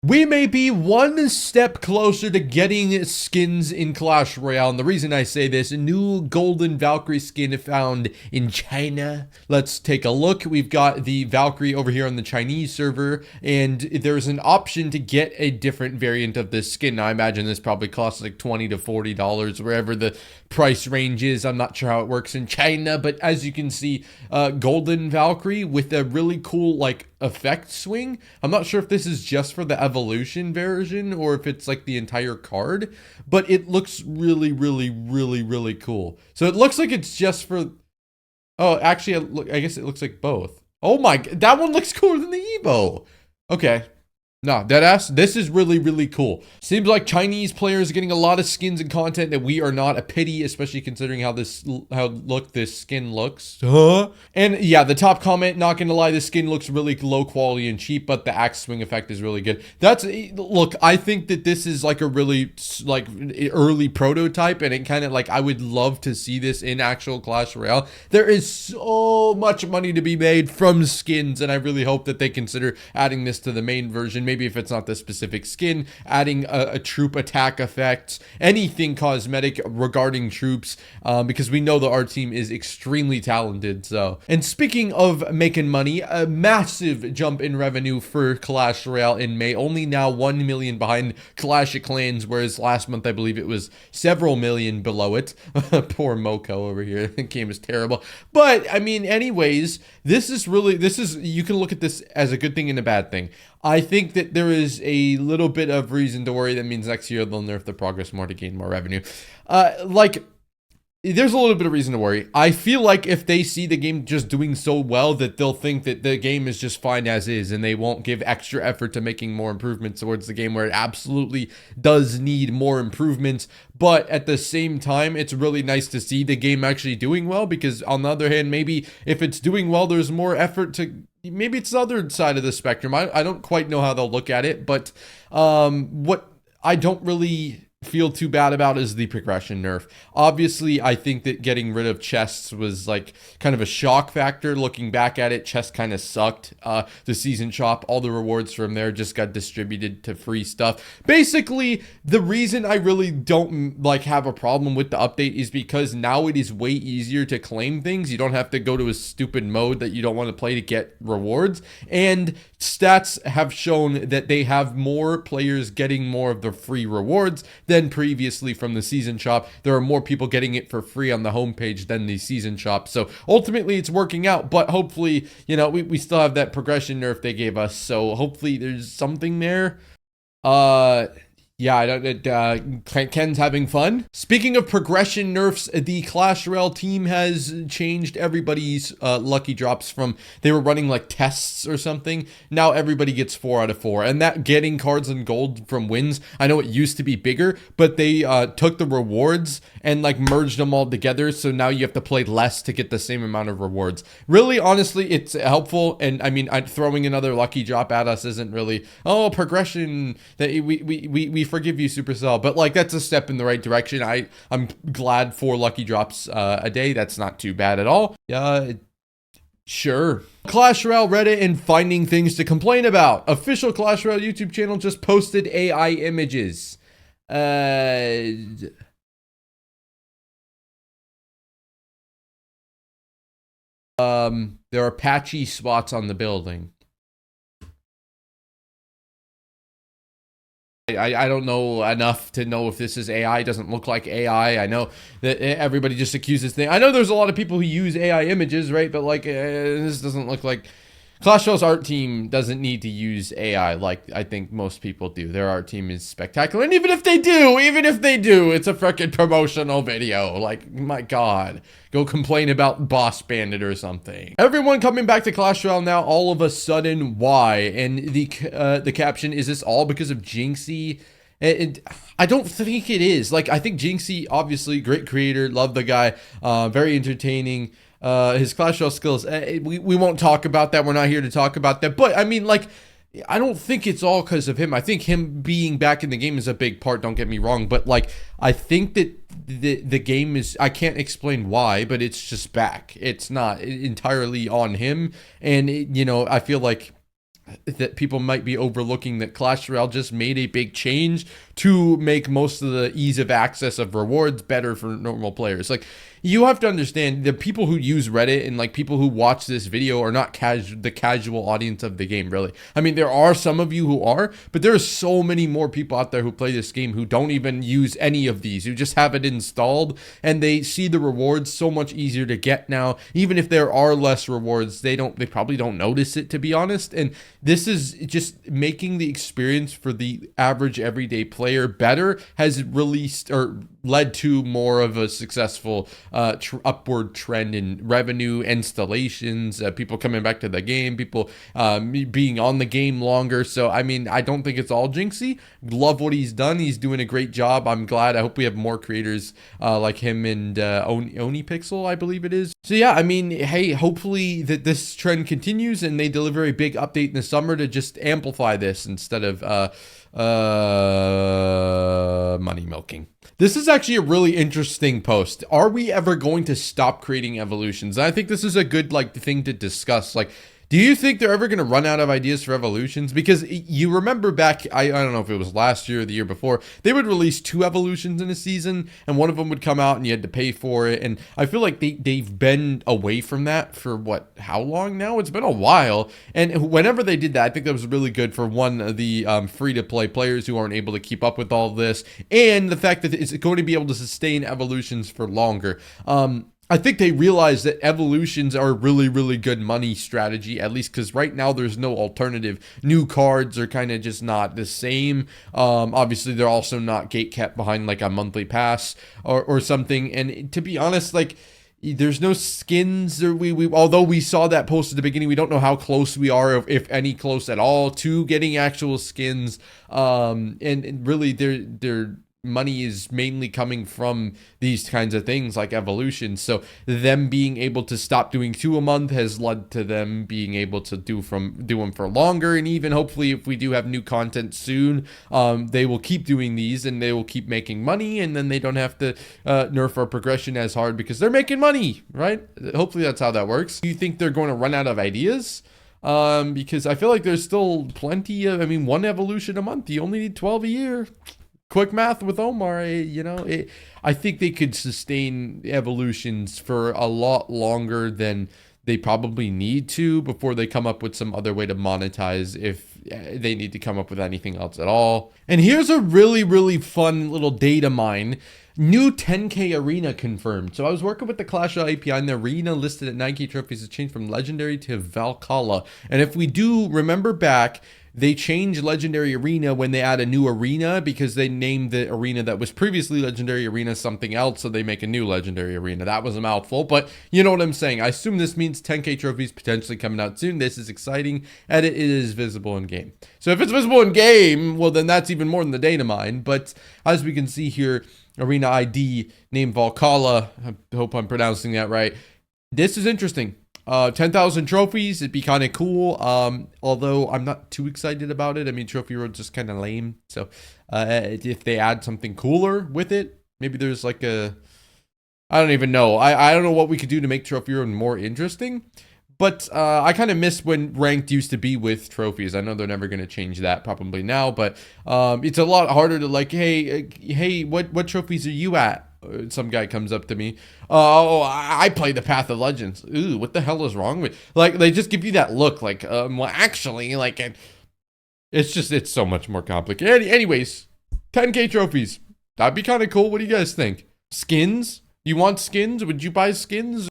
We may be one step closer to getting skins in Clash Royale, and the reason I say this, a new golden Valkyrie skin found in China. Let's take a look. We've got the Valkyrie over here on the Chinese server, and there's an option to get a different variant of this skin. Now, I imagine this probably costs like $20 to $40, wherever the price range is. I'm not sure how it works in China, but as you can see, golden Valkyrie with a really cool, like, effect swing. I'm not sure if this is just for the evolution version or if it's like the entire card, but it looks really, really, really, really cool. So it looks like it's just for, oh, actually, I guess it looks like both. Oh my, that one looks cooler than the Evo. Okay. No, deadass, this is really, really cool. Seems like Chinese players are getting a lot of skins and content that we are not. A pity, especially considering how this skin looks. And yeah, the top comment, not gonna lie, this skin looks really low quality and cheap, but the axe swing effect is really good. Look, I think that this is like a really like early prototype, and it kind of like, I would love to see this in actual Clash Royale. There is so much money to be made from skins, and I really hope that they consider adding this to the main version. Maybe if it's not the specific skin, adding a troop attack effect, anything cosmetic regarding troops, because we know that our team is extremely talented. So, and speaking of making money, a massive jump in revenue for Clash Royale in May, only now 1 million behind Clash of Clans, whereas last month I believe it was several million below it. Poor Moko over here. The game is terrible. But I mean, anyways, this is, you can look at this as a good thing and a bad thing. I think that there is a little bit of reason to worry. That means next year they'll nerf the progress more to gain more revenue. There's a little bit of reason to worry. I feel like if they see the game just doing so well that they'll think that the game is just fine as is, and they won't give extra effort to making more improvements towards the game where it absolutely does need more improvements. But at the same time, it's really nice to see the game actually doing well, because on the other hand, maybe if it's doing well, there's more effort to, maybe it's the other side of the spectrum. I don't quite know how they'll look at it, but what I don't really feel too bad about is the progression nerf. Obviously, I think that getting rid of chests was like kind of a shock factor. Looking back at it, chests kind of sucked. The season shop, all the rewards from there just got distributed to free stuff. Basically, the reason I really don't like have a problem with the update is because now it is way easier to claim things. You don't have to go to a stupid mode that you don't want to play to get rewards. And stats have shown that they have more players getting more of the free rewards than previously from the season shop. There are more people getting it for free on the homepage than the season shop. So ultimately it's working out, but hopefully, you know, we still have that progression nerf they gave us. So hopefully there's something there. Yeah, I don't. Ken's having fun. Speaking of progression nerfs, the Clash Royale team has changed everybody's lucky drops from, they were running like tests or something. Now everybody gets 4 out of 4, and that getting cards and gold from wins, I know it used to be bigger, but they took the rewards and like merged them all together. So now you have to play less to get the same amount of rewards. Really, honestly, it's helpful. And I mean, throwing another lucky drop at us isn't really, oh, progression that we forgive you, Supercell, but like that's a step in the right direction. I'm glad 4 lucky drops a day. That's not too bad at all. Sure. Clash Royale Reddit and finding things to complain about. Official Clash Royale YouTube channel just posted AI images. There are patchy spots on the building. I don't know enough to know if this is AI. It doesn't look like AI. I know that everybody just accuses things. I know there's a lot of people who use AI images, right? But like, this doesn't look like... Clash Royale's art team doesn't need to use AI like I think most people do. Their art team is spectacular. And even if they do, it's a freaking promotional video. Like, my God. Go complain about Boss Bandit or something. Everyone coming back to Clash Royale now, all of a sudden, why? And the caption, is this all because of Jinxy? And I don't think it is. Like, I think Jinxy, obviously, great creator, love the guy, very entertaining. His Clash Royale skills, we won't talk about that. We're not here to talk about that. But I mean, like, I don't think it's all because of him. I think him being back in the game is a big part, don't get me wrong. But like, I think that the game is, I can't explain why, but it's just back. It's not entirely on him. And, you know, I feel like that people might be overlooking that Clash Royale just made a big change to make most of the ease of access of rewards better for normal players. Like, you have to understand, the people who use Reddit and like people who watch this video are not the casual audience of the game, really. I mean, there are some of you who are, but there are so many more people out there who play this game who don't even use any of these, who just have it installed, and they see the rewards so much easier to get now. Even if there are less rewards, they probably don't notice it, to be honest. And this is just making the experience for the average everyday player better, has released or led to more of a successful upward trend in revenue, installations, people coming back to the game, people being on the game longer. So, I mean, I don't think it's all Jinxy. Love what he's done. He's doing a great job. I'm glad. I hope we have more creators like him and Oni Pixel, I believe it is. So, yeah, I mean, hey, hopefully that this trend continues and they deliver a big update in the summer to just amplify this instead of money milking. This is actually a really interesting post. Are we ever going to stop creating evolutions? And I think this is a good thing to discuss. Like, do you think they're ever going to run out of ideas for evolutions? Because you remember back, I don't know if it was last year or the year before, they would release 2 evolutions in a season, and one of them would come out and you had to pay for it. And I feel like they've been away from that for how long now? It's been a while. And whenever they did that, I think that was really good for the free-to-play players who aren't able to keep up with all this, and the fact that it's going to be able to sustain evolutions for longer. I think they realize that evolutions are a really, really good money strategy, at least because right now there's no alternative. New cards are kind of just not the same. Obviously, they're also not gate kept behind like a monthly pass or something. And to be honest, there's no skins. Although we saw that post at the beginning, we don't know how close we are, if any close at all, to getting actual skins. And really, they're money is mainly coming from these kinds of things like evolution. So them being able to stop doing 2 a month has led to them being able to do them for longer. And even hopefully if we do have new content soon, they will keep doing these and they will keep making money, and then they don't have to nerf our progression as hard because they're making money, right? Hopefully that's how that works. Do you think they're going to run out of ideas? Because I feel like there's still plenty of, 1 evolution a month. You only need 12 a year. Quick math with Omar, I think they could sustain evolutions for a lot longer than they probably need to before they come up with some other way to monetize, if they need to come up with anything else at all. And here's a really, really fun little data mine. New 10k arena confirmed. So I was working with the Clash Royale API, and the arena listed at 9k trophies has changed from legendary to Valkyrie. And if we do remember back, they changed Legendary Arena when they add a new arena, because they named the arena that was previously Legendary Arena something else, so they make a new Legendary Arena. That was a mouthful, but you know what I'm saying. I assume this means 10k trophies potentially coming out soon. This is exciting, and it is visible in game. So if it's visible in game, well, then that's even more than the data mine. But as we can see here, arena ID named Valkyrie. I hope I'm pronouncing that right. This is interesting. 10,000 trophies, it'd be kind of cool, although I'm not too excited about it. Trophy Road's just kind of lame, so if they add something cooler with it, maybe there's I don't even know. I don't know what we could do to make Trophy Road more interesting, but I kind of miss when ranked used to be with trophies. I know they're never going to change that probably now, but it's a lot harder to hey, what trophies are you at? Some guy comes up to me. Oh, I play the Path of Legends. Ooh, what the hell is wrong with? They just give you that look. Well, actually, it's so much more complicated. Anyways, 10k trophies. That'd be kind of cool. What do you guys think? Skins? You want skins? Would you buy skins?